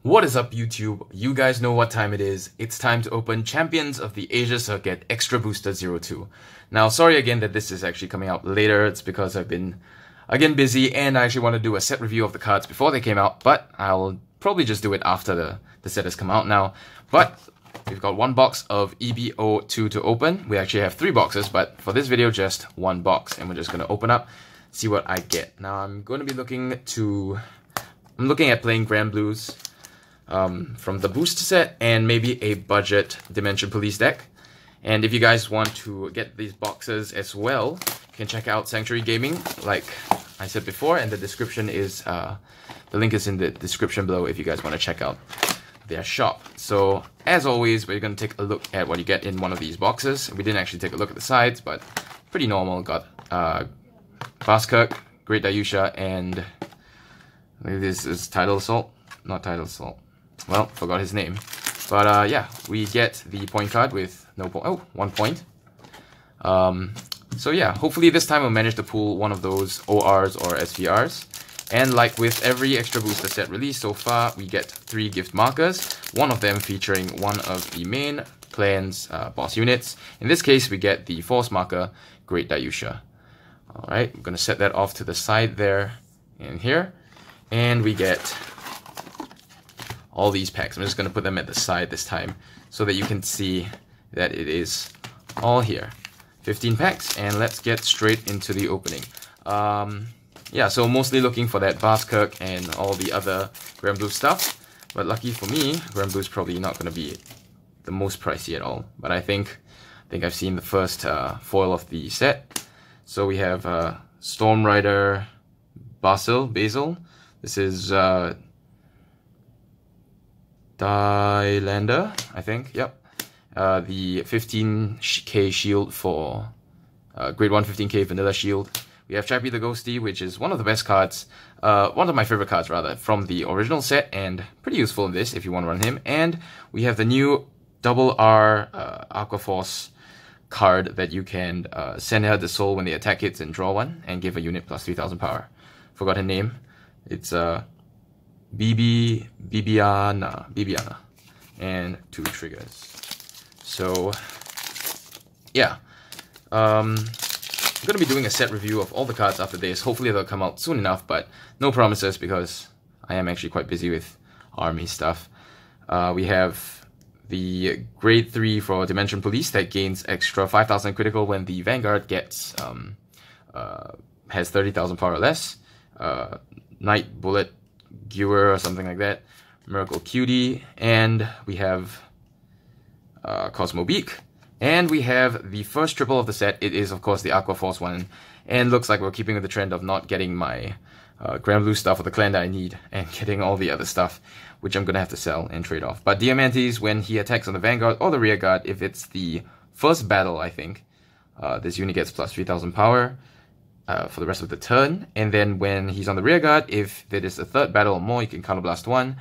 What is up, YouTube? You guys know what time it is. It's time to open Champions of the Asia Circuit Extra Booster 02. Now, sorry again that this is actually coming out later. It's because I've been, again, busy, and I actually want to do a set review of the cards before they came out, but I'll probably just do it after the set has come out now. But we've got one box of V-EB02 to open. We actually have 3 boxes, but for this video, just 1 box, and we're just going to open up, see what I get. Now, I'm going to be looking at playing Grand Blues from the booster set and maybe a budget Dimension Police deck. And if you guys want to get these boxes as well, you can check out Sanctuary Gaming, like I said before, and the description is the link is in the description below if you guys want to check out their shop. So as always, we're going to take a look at what you get in one of these boxes. We didn't actually take a look at the sides, but pretty normal. Got Baskirk, Great Dayusha, and this is Tidal Assault, not Tidal Assault. Well, forgot his name. But yeah, we get the point card with no point. Oh, 1 point. So yeah, hopefully this time we'll manage to pull one of those ORs or SVRs. And like with every extra booster set released so far, we get 3 gift markers. One of them featuring one of the main clan's boss units. In this case, we get the Force marker, Great Dayusha. Alright, I'm going to set that off to the side there and here. And we get all these packs. I'm just going to put them at the side this time so that you can see that it is all here. 15 packs, and let's get straight into the opening. Yeah, so mostly looking for that Baskirk and all the other Grand Blue stuff. But lucky for me, Grand Blue is probably not going to be the most pricey at all. But I think I've seen the first foil of the set. So we have Storm Rider Basil. This is Dylander, I think, yep. The 15k shield for grade 1 15k vanilla shield. We have Chappie the Ghosty, which is one of the best cards, one of my favorite cards rather, from the original set, and pretty useful in this if you want to run him. And we have the new RR Aqua Force card that you can send her the soul when the attack hits and draw 1, and give a unit plus 3000 power. Forgot her name. It's Bibiana, and 2 triggers. So yeah, I'm gonna be doing a set review of all the cards after this. Hopefully they'll come out soon enough, but no promises because I am actually quite busy with army stuff. We have the grade 3 for Dimension Police that gains extra 5000 critical when the Vanguard gets has 30,000 power or less. Night Bullet Gewer or something like that. Miracle Cutie, and we have Cosmo Beak, and we have the first triple of the set. It is of course the Aqua Force one, and looks like we're keeping with the trend of not getting my Grand Blue stuff or the clan that I need, and getting all the other stuff, which I'm gonna have to sell and trade off. But Diamantes, when he attacks on the Vanguard or the Rear Guard, if it's the first battle, I think, this unit gets plus 3000 power. For the rest of the turn, and then when he's on the rear guard, if there is a 3rd battle or more, you can counterblast 1,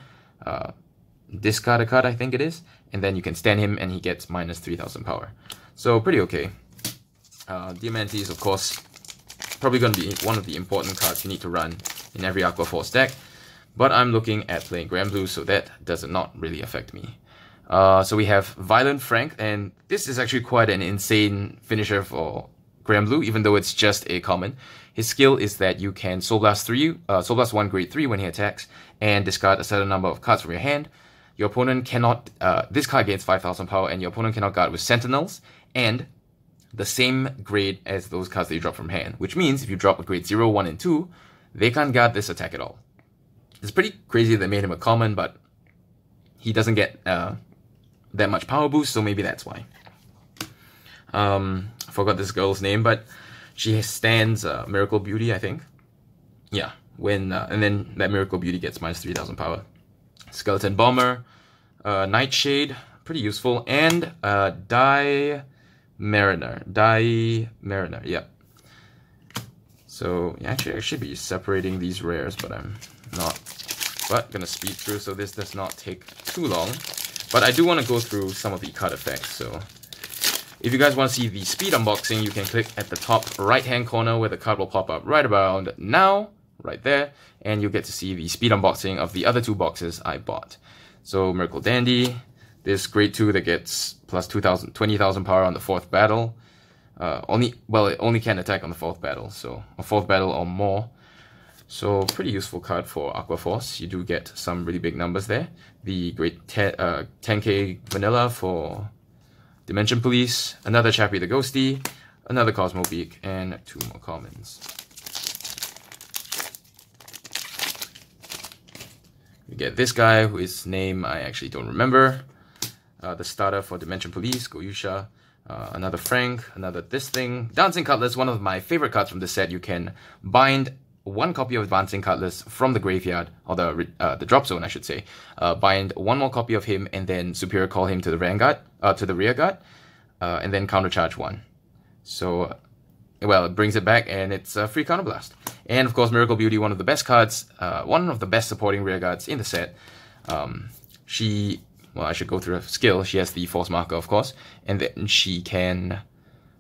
discard a card, I think it is, and then you can stand him and he gets minus 3000 power. So pretty okay. Diamantes, of course, probably going to be one of the important cards you need to run in every Aqua Force deck, but I'm looking at playing Grand Blue, so that does not really affect me. So we have Violent Frank, and this is actually quite an insane finisher for Grand Blue, even though it's just a common. His skill is that you can Soul Blast 1 grade 3 when he attacks, and discard a certain number of cards from your hand. Your opponent cannot, this card gains 5000 power, and your opponent cannot guard with Sentinels, and the same grade as those cards that you drop from hand, which means if you drop a grade 0, 1, and 2, they can't guard this attack at all. It's pretty crazy they made him a common, but he doesn't get that much power boost, so maybe that's why. Forgot this girl's name, but she stands Miracle Beauty, I think. Yeah, when and then that Miracle Beauty gets minus 3000 power. Skeleton Bomber, Nightshade, pretty useful, and Mariner, yeah. So yeah, actually I should be separating these rares, but I'm not. But gonna speed through, so this does not take too long. But I do want to go through some of the card effects, so if you guys want to see the speed unboxing, you can click at the top right hand corner where the card will pop up right about now, right there, and you'll get to see the speed unboxing of the other 2 boxes I bought. So Miracle Dandy, this grade 2 that gets plus 20,000 power on the 4th battle. It only can attack on the 4th battle, so a 4th battle or more. So pretty useful card for Aqua Force. You do get some really big numbers there. The grade 10k vanilla for Dimension Police, another Chappie the Ghosty, another Cosmo Beak, and 2 more commons. We get this guy, whose name I actually don't remember. The starter for Dimension Police, Goyusha. Another Frank, another this thing. Dancing Cutlass, one of my favorite cards from the set. You can bind 1 copy of Dancing Cutlass from the graveyard, or the drop zone, I should say. Bind 1 more copy of him, and then Superior Call him to the Vanguard, to the rear guard, and then countercharge 1. So, well, it brings it back, and it's a free counterblast. And of course, Miracle Beauty, one of the best cards, one of the best supporting rear guards in the set. Well, I should go through her skill. She has the Force Marker, of course, and then she can,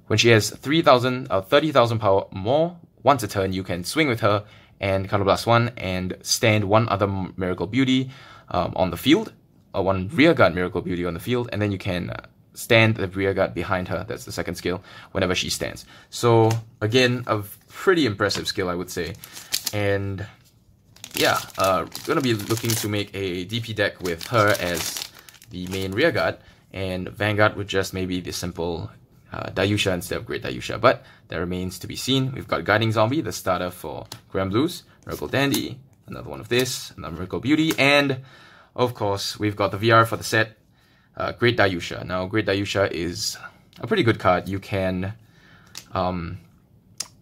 when she has 30,000 power more, once a turn, you can swing with her and counterblast 1 and stand 1 other Miracle Beauty on the field, or 1 rear guard Miracle Beauty on the field, and then you can stand the rear guard behind her. That's the 2nd skill, whenever she stands. So again, a pretty impressive skill, I would say. And yeah, gonna be looking to make a DP deck with her as the main rear guard, and Vanguard with just maybe the simple Dayusha instead of Great Dayusha, but that remains to be seen. We've got Guiding Zombie, the starter for Grand Blues, Miracle Dandy, another one of this, another Miracle Beauty, and of course we've got the VR for the set, Great Dayusha. Now Great Dayusha is a pretty good card. You can,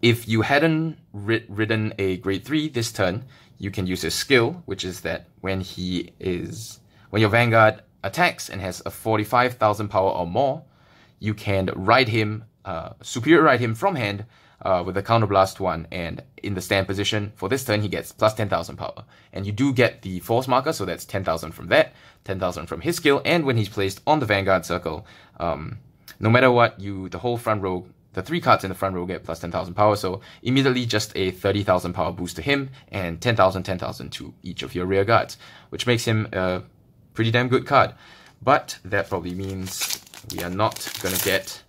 if you hadn't ridden a grade 3 this turn, you can use his skill, which is that when your Vanguard attacks and has a 45,000 power or more, you can ride him, superior ride him from hand with a counterblast 1, and in the stand position for this turn he gets plus 10,000 power. And you do get the Force Marker, so that's 10,000 from that, 10,000 from his skill, and when he's placed on the Vanguard circle, no matter what, the whole front row, the 3 cards in the front row get plus 10,000 power, so immediately just a 30,000 power boost to him, and 10,000 to each of your rear guards, which makes him a pretty damn good card. But that probably means we are not gonna get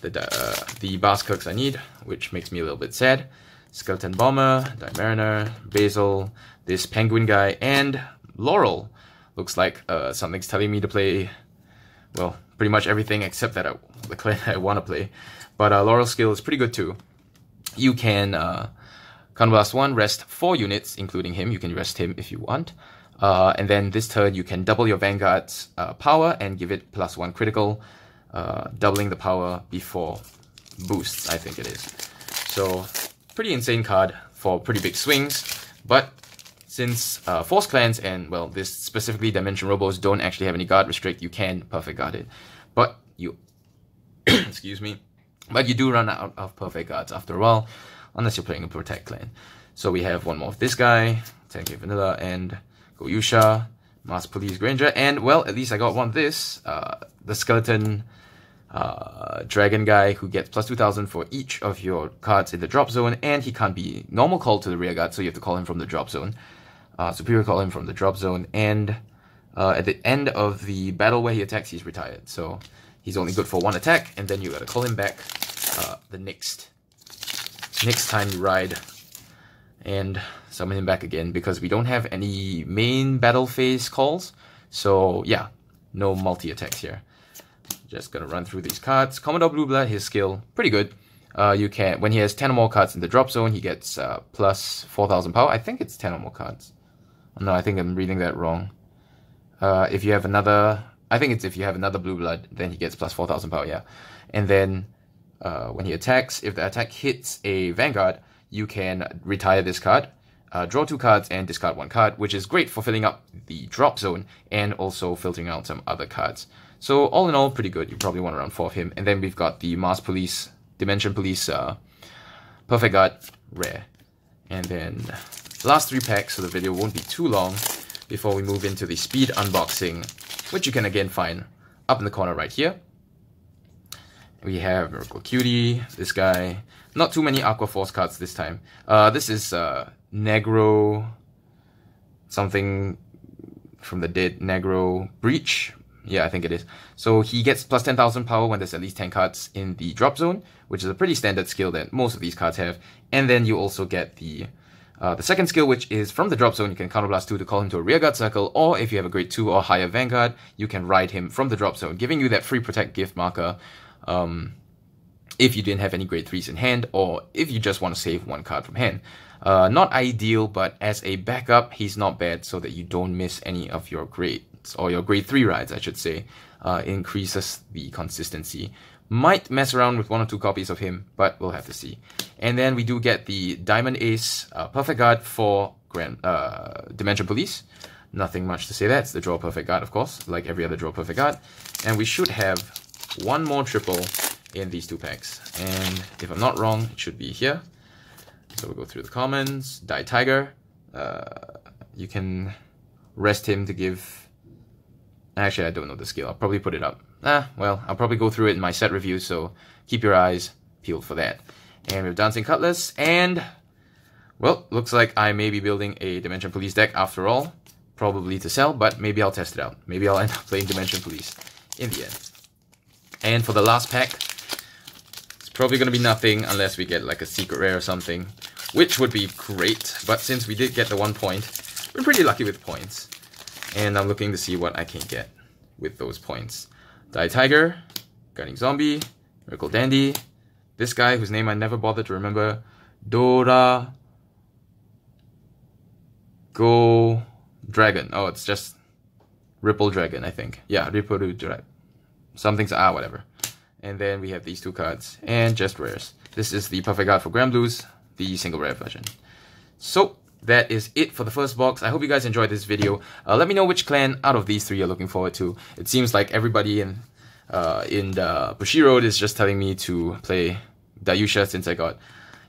the Baskirks I need, which makes me a little bit sad. Skeleton Bomber, Dimariner, Basil, this Penguin guy, and Laurel. Looks like something's telling me to play, well, pretty much everything except that the clan I want to play. But Laurel's skill is pretty good too. You can counterblast 1, rest 4 units, including him. You can rest him if you want. And then this turn you can double your Vanguard's power and give it plus 1 critical, doubling the power before boosts, I think it is. So pretty insane card for pretty big swings, but since Force Clans and, well, this specifically Dimension Robos don't actually have any guard restrict, you can perfect guard it. But you, excuse me, but you do run out of perfect guards after a while, unless you're playing a Protect Clan. So we have one more of this guy, 10k Vanilla, and Goyusha, Mass Police Granger, and, well, at least I got one of this, the Skeleton Dragon guy, who gets plus 2,000 for each of your cards in the drop zone, and he can't be normal called to the rear guard, so you have to call him from the drop zone. Superior call him from the drop zone, and at the end of the battle where he attacks, he's retired. So he's only good for 1 attack, and then you gotta call him back the next time you ride, and summon him back again, because we don't have any main battle phase calls. So yeah, no multi-attacks here. Just gonna run through these cards. Commodore Blueblood, his skill, pretty good. You can, when he has 10 or more cards in the drop zone, he gets plus 4,000 power. I think it's 10 or more cards. No, I think I'm reading that wrong. If you have another, I think it's if you have another Blueblood, then he gets plus 4,000 power, yeah. And then when he attacks, if the attack hits a Vanguard, you can retire this card, draw 2 cards, and discard 1 card, which is great for filling up the drop zone and also filtering out some other cards. So all in all, pretty good. You probably want around 4 of him. And then we've got the Mass Police, Dimension Police, Perfect Guard, rare. And then last 3 packs, so the video won't be too long before we move into the speed unboxing, which you can again find up in the corner right here. We have Miracle Cutie, this guy. Not too many Aqua Force cards this time. This is Negro, something from the dead, Negro Breach. Yeah, I think it is. So he gets plus 10,000 power when there's at least 10 cards in the drop zone, which is a pretty standard skill that most of these cards have. And then you also get the second skill, which is from the drop zone, you can Counterblast 2 to call him to a rearguard circle, or if you have a grade 2 or higher Vanguard, you can ride him from the drop zone, giving you that free protect gift marker if you didn't have any grade 3s in hand, or if you just want to save one card from hand. Not ideal, but as a backup, he's not bad so that you don't miss any of your grades, or your grade 3 rides, I should say. Increases the consistency. Might mess around with 1 or 2 copies of him, but we'll have to see. And then we do get the Diamond Ace Perfect Guard for Dimension Police. Nothing much to say there. It's the Draw Perfect Guard, of course, like every other Draw Perfect Guard. And we should have one more triple in these 2 packs. And if I'm not wrong, it should be here. So we'll go through the commons. Die Tiger. You can rest him to give... Actually, I don't know the skill. I'll probably put it up. Well, I'll probably go through it in my set review, so keep your eyes peeled for that. And we have Dancing Cutlass, and... well, looks like I may be building a Dimension Police deck after all. Probably to sell, but maybe I'll test it out. Maybe I'll end up playing Dimension Police in the end. And for the last pack, it's probably going to be nothing unless we get like a secret rare or something, which would be great. But since we did get the 1 point, we're pretty lucky with points. And I'm looking to see what I can get with those points. Die Tiger, Gunning Zombie, Miracle Dandy, this guy whose name I never bothered to remember, Dora Go Dragon. Oh, it's just Ripple Dragon, I think. Yeah, Ripple Dragon. Something's whatever. And then we have these 2 cards and just rares. This is the Perfect Guard for Grand Blues, the single rare version. So that is it for the first box. I hope you guys enjoyed this video. Let me know which clan out of these 3 you're looking forward to. It seems like everybody in the Bushiroad is just telling me to play Dayusha since I got,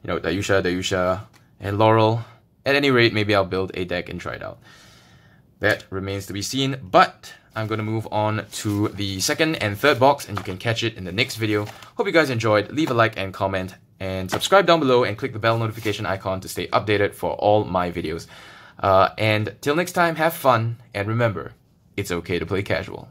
Dayusha, and Laurel. At any rate, maybe I'll build a deck and try it out. That remains to be seen, but I'm going to move on to the second and third box, and you can catch it in the next video. Hope you guys enjoyed. Leave a like and comment, and subscribe down below and click the bell notification icon to stay updated for all my videos. And till next time, have fun, and remember, it's okay to play casual.